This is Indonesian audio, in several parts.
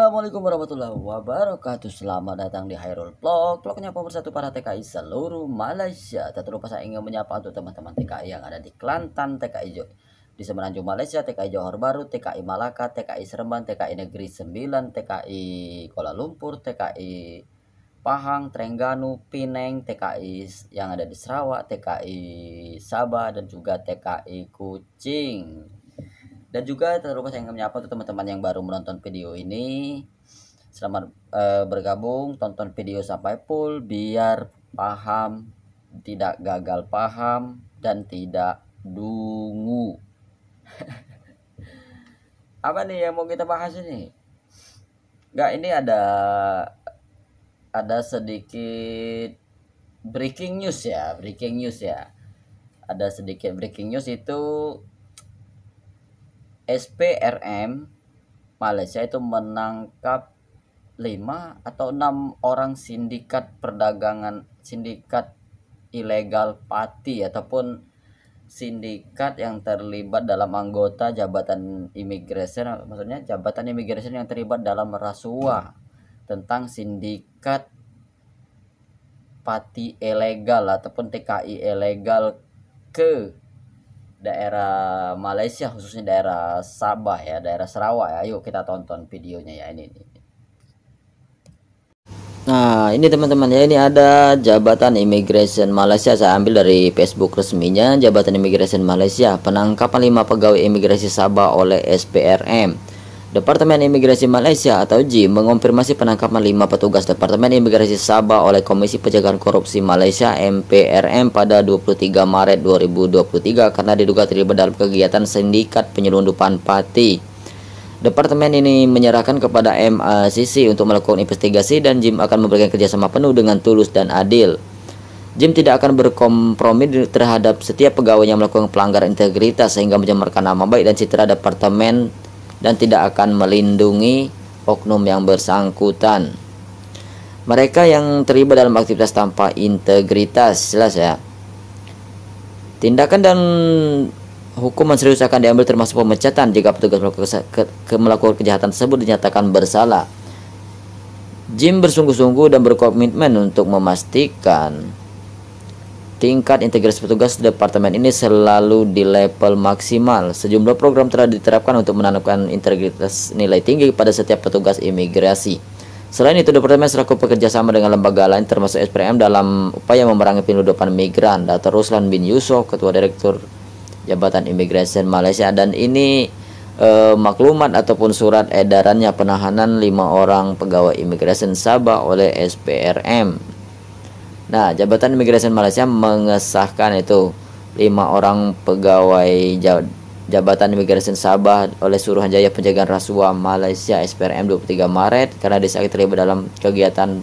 Assalamualaikum warahmatullahi wabarakatuh. Selamat datang di Hairul Vlog, vlognya pemersatu para TKI seluruh Malaysia. Tak terlupa saya ingin menyapa untuk teman-teman TKI yang ada di Kelantan, TKI di Semenanjung Malaysia, TKI Johor Bahru, TKI Malaka, TKI Seremban, TKI Negeri Sembilan, TKI Kuala Lumpur, TKI Pahang, Terengganu, Pineng, TKI yang ada di Sarawak, TKI Sabah, dan juga TKI Kuching. Dan juga tak lupa saya ingin menyapa untuk teman-teman yang baru menonton video ini. Selamat bergabung, tonton video sampai full biar paham, tidak gagal paham, dan tidak dungu. Apa nih yang mau kita bahas ini? Enggak, ini ada sedikit breaking news ya. Ada sedikit breaking news itu SPRM Malaysia itu menangkap 5 atau 6 orang sindikat perdagangan, sindikat ilegal pati ataupun sindikat yang terlibat dalam anggota jabatan imigrasi, maksudnya jabatan imigrasi yang terlibat dalam rasuah, tentang sindikat pati ilegal ataupun TKI ilegal ke daerah Malaysia, khususnya daerah Sabah ya, daerah Sarawak ya. Yuk kita tonton videonya ya ini. Nah ini teman-teman ya, ini ada Jabatan Immigration Malaysia. Saya ambil dari Facebook resminya, Jabatan Immigration Malaysia, penangkapan 5 pegawai imigrasi Sabah oleh SPRM. Departemen Imigrasi Malaysia atau JIM mengonfirmasi penangkapan 5 petugas Departemen Imigrasi Sabah oleh Komisi Pencegahan Korupsi Malaysia MPRM pada 23 Maret 2023 karena diduga terlibat dalam kegiatan sindikat penyelundupan pati. Departemen ini menyerahkan kepada MACC untuk melakukan investigasi dan JIM akan memberikan kerjasama penuh dengan tulus dan adil. JIM tidak akan berkompromi terhadap setiap pegawai yang melakukan pelanggaran integritas sehingga mencemarkan nama baik dan citra departemen dan tidak akan melindungi oknum yang bersangkutan. Mereka yang terlibat dalam aktivitas tanpa integritas, jelas ya. Tindakan dan hukuman serius akan diambil termasuk pemecatan jika petugas melakukan kejahatan tersebut dinyatakan bersalah. JIM bersungguh-sungguh dan berkomitmen untuk memastikan tingkat integritas petugas departemen ini selalu di level maksimal. Sejumlah program telah diterapkan untuk menanamkan integritas nilai tinggi pada setiap petugas imigrasi. Selain itu, departemen selaku bekerja sama dengan lembaga lain termasuk SPRM dalam upaya memerangi penyelundupan migran. Dr. Ruslan bin Yusof, Ketua Direktur Jabatan Imigrasi Malaysia, dan ini maklumat ataupun surat edarannya penahanan 5 orang pegawai imigrasi Sabah oleh SPRM. Nah, Jabatan Imigrasi Malaysia mengesahkan itu 5 orang pegawai Jabatan Imigrasi Sabah oleh Suruhanjaya Pencegahan Rasuah Malaysia SPRM 23 Maret karena disangka terlibat dalam kegiatan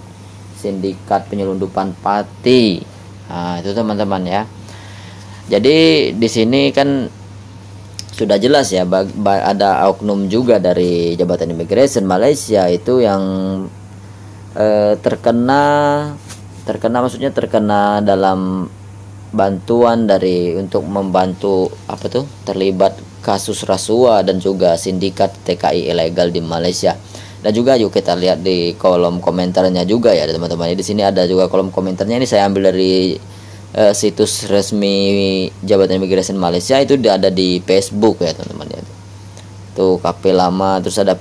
sindikat penyelundupan pati. Nah, itu teman-teman ya. Jadi di sini kan sudah jelas ya, ada oknum juga dari Jabatan Imigrasi Malaysia itu yang terkena dalam bantuan untuk membantu terlibat kasus rasuah dan juga sindikat TKI ilegal di Malaysia. Dan juga yuk kita lihat di kolom komentarnya juga ya teman-teman. Di sini ada juga kolom komentarnya, ini saya ambil dari situs resmi Jabatan Imigrasi Malaysia, itu ada di Facebook ya teman-teman ya. Tuh KP lama, terus ada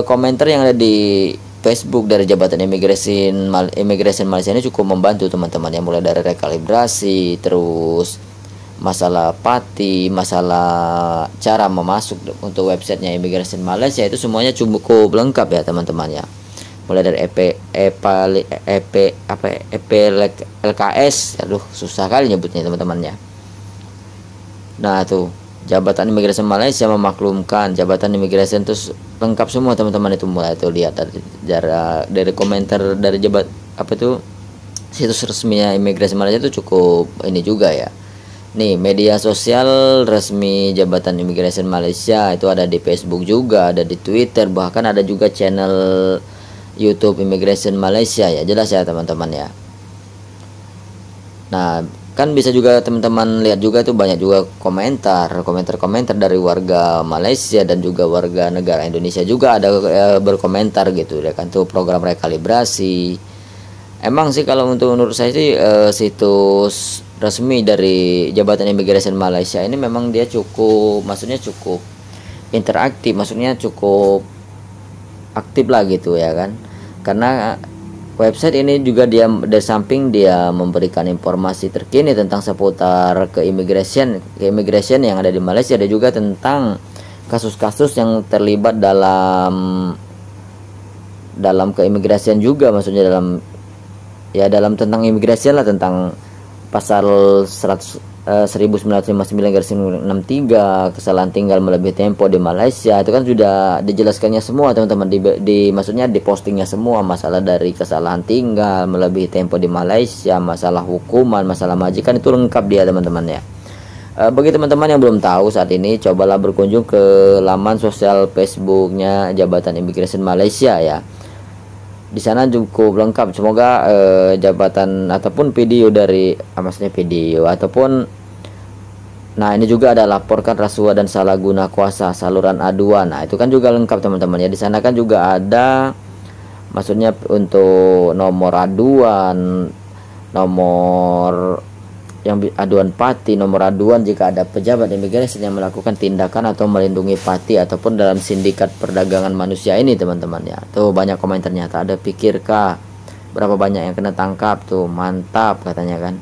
komentar yang ada di Facebook dari Jabatan Imigrasi Malaysia ini cukup membantu teman-teman ya, mulai dari rekalibrasi, terus masalah pati, masalah cara memasuk untuk websitenya Imigrasi Malaysia, itu semuanya cukup lengkap ya teman-teman ya. Mulai dari LKS, aduh susah kali nyebutnya teman-teman ya. Nah tuh, Jabatan Imigrasi Malaysia memaklumkan, Jabatan Imigrasi itu lengkap semua teman-teman, itu mulai tuh lihat dari komentar dari situs resminya Imigrasi Malaysia itu cukup ini juga ya. Nih, media sosial resmi Jabatan Imigrasi Malaysia itu ada di Facebook juga, ada di Twitter, bahkan ada juga channel YouTube Imigrasi Malaysia ya, jelas ya teman-teman ya. Nah, Kan bisa juga teman-teman lihat juga tuh, banyak juga komentar dari warga Malaysia dan juga warga negara Indonesia juga ada berkomentar gitu ya kan, tuh program rekalibrasi. Emang sih kalau menurut saya sih situs resmi dari Jabatan Imigrasi Malaysia ini memang dia maksudnya cukup interaktif, maksudnya cukup aktif lah gitu ya kan. Karena website ini juga dia dari samping dia memberikan informasi terkini tentang seputar keimigrasian yang ada di Malaysia, ada juga tentang kasus-kasus yang terlibat dalam keimigrasian juga, maksudnya dalam tentang imigrasi lah, tentang pasal 1959/63 kesalahan tinggal melebihi tempo di Malaysia, itu kan sudah dijelaskannya semua teman-teman, maksudnya di postingnya semua, masalah dari kesalahan tinggal melebihi tempo di Malaysia, masalah hukuman, masalah majikan, itu lengkap dia teman-teman ya. Bagi teman-teman yang belum tahu saat ini, cobalah berkunjung ke laman sosial Facebooknya Jabatan Imigrasi Malaysia ya. Di sana cukup lengkap. Semoga jabatan ataupun video dari maksudnya video ataupun, nah ini juga ada laporkan rasuah dan salah guna kuasa, saluran aduan. Nah itu kan juga lengkap teman-teman ya. Di sana kan juga ada maksudnya untuk nomor aduan, nomor yang aduan pati, nomor aduan jika ada pejabat imigrasi yang melakukan tindakan atau melindungi pati ataupun dalam sindikat perdagangan manusia ini teman-teman ya. Tuh banyak komentarnya, tak ada pikirkah berapa banyak yang kena tangkap, tuh mantap katanya kan.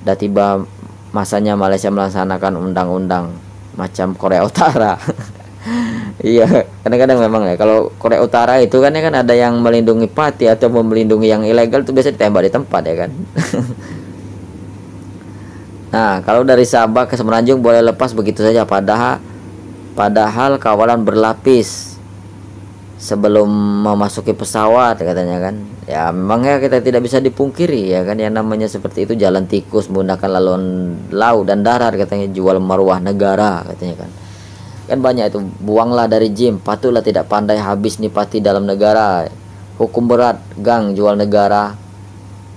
Udah tiba masanya Malaysia melaksanakan undang-undang macam Korea Utara. Iya, kadang-kadang memang ya kalau Korea Utara itu kan ya kan ada yang melindungi pati atau melindungi yang ilegal, tuh biasa ditembak di tempat ya kan. Nah, kalau dari Sabah ke Semenanjung boleh lepas begitu saja, padahal kawalan berlapis sebelum memasuki pesawat katanya kan. Ya memang ya kita tidak bisa dipungkiri ya kan, yang namanya seperti itu jalan tikus menggunakan laluan laut dan darat katanya, jual marwah negara katanya kan. Kan banyak itu, buanglah dari JIM, patutlah tidak pandai habis nipati dalam negara, hukum berat, gang jual negara.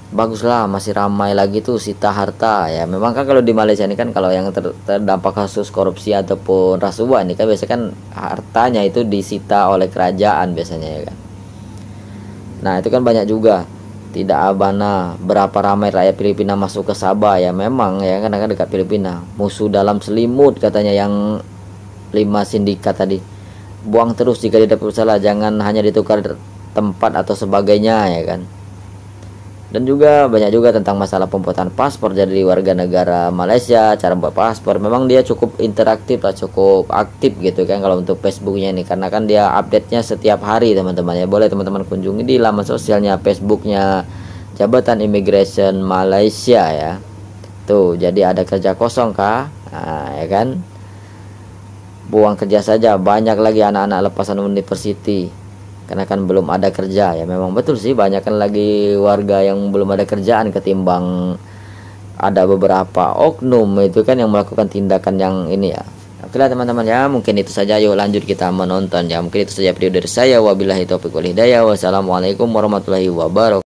Baguslah masih ramai lagi tuh sita harta ya. Memang kan kalau di Malaysia ini kan kalau yang terdampak kasus korupsi ataupun rasuah ini kan biasanya kan hartanya itu disita oleh kerajaan biasanya ya kan. Nah itu kan banyak juga, tidak abana berapa ramai rakyat Filipina masuk ke Sabah ya. Memang ya kan dekat Filipina, musuh dalam selimut katanya yang 5 sindikat tadi. Buang terus jika tidak bersalah, jangan hanya ditukar tempat atau sebagainya ya kan. Dan juga banyak juga tentang masalah pembuatan paspor jadi warga negara Malaysia, cara buat paspor. Memang dia cukup interaktif lah, cukup aktif gitu kan kalau untuk Facebooknya ini, karena kan dia update-nya setiap hari teman-teman ya. Boleh teman-teman kunjungi di laman sosialnya Facebooknya Jabatan Imigrasi Malaysia ya. Tuh, jadi ada kerja kosong kah? Nah, ya kan? Buang kerja saja, banyak lagi anak-anak lepasan university karena kan belum ada kerja ya. Memang betul sih, banyak kan lagi warga yang belum ada kerjaan ketimbang ada beberapa oknum itu kan yang melakukan tindakan yang ini ya. Oke lah teman-teman ya, mungkin itu saja. Yuk lanjut kita menonton ya. Mungkin itu saja video dari saya. Wabillahi taufiq wal hidayah. Wassalamualaikum warahmatullahi wabarakatuh.